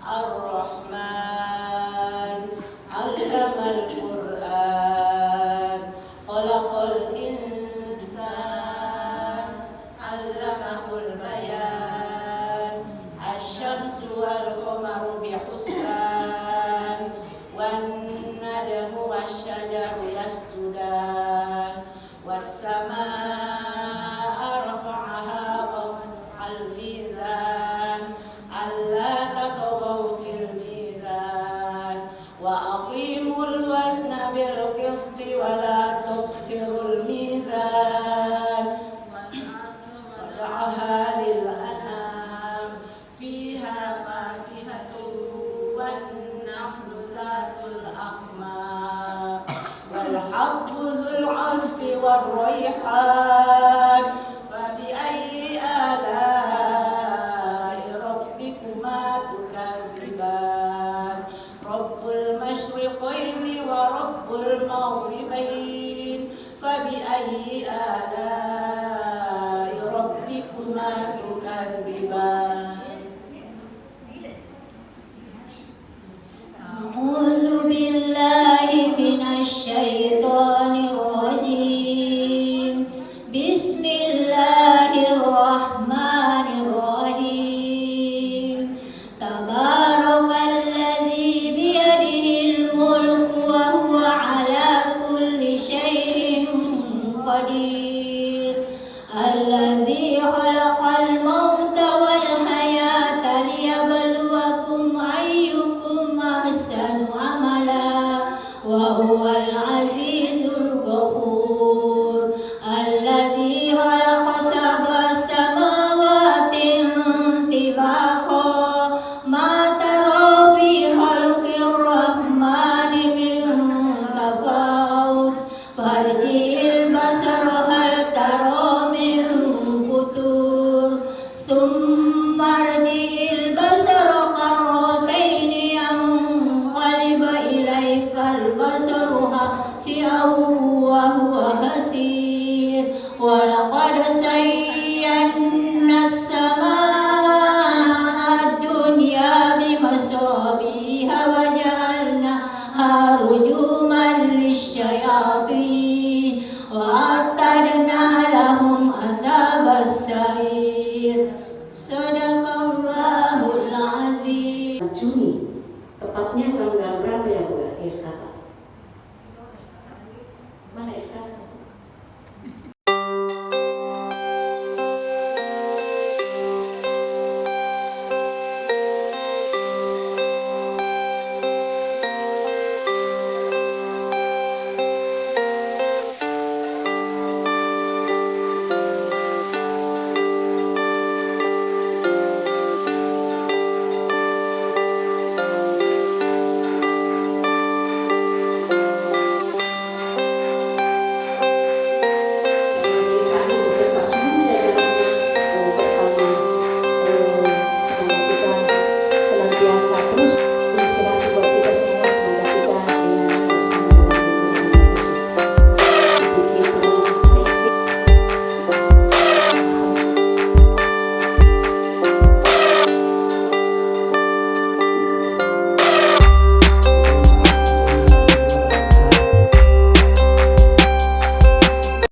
Ar-Rahman, 'allamal Qur'an, khalaqal insan, 'allamahul bayan, asy-syamsu wal qamaru bihusban, wan najmu wasy-syajaru yasjudan, was-samaa'a rafa'aha wa wada'a al-mizan, alla tatghaw fil mizan, wa aqimul wazna bil qisti wa la tukhsirul mizan, wada'aha lil anam, fiha fakihatun wan nakhlu zatul akmam, wal habbu dzul 'asfi war rayhan, fa bi ayyi ala'i rabbikuma tukadziban, rabbul masyriqaini wa rabbul maghribain, fa bi ayyi ala'i rabbikuma tukadziban. A'udzu billahi minasy syaithanir rajim. Bismillahirrahmanirrahim. Tabarakalladzi biyadihil mulku wa huwa 'ala kulli syai'in qadir. Alladzi khalaqal mauta wal hayata liyabluwakum ayyukum ahsanu amala wa huwal azizul ghafur. Alladzi khalaqa sab'a samawati tibaqa ma tara fi khalqir rahmani min tafawut farji'il basara hal tara min futur thumma arji'il basara qarrataini yanqalib ilaikal basaru khasi'an wa huwa hasir wa laqad zayyana as-samaa'a ad-dunya bimasabiha wa ja'alnaha rujuman lisyayatin wa a'tadna lahum azabas sa'ir. Shadaqallahul azim. Juni, tepatnya tanggal berapa ya Bu ya, SKK?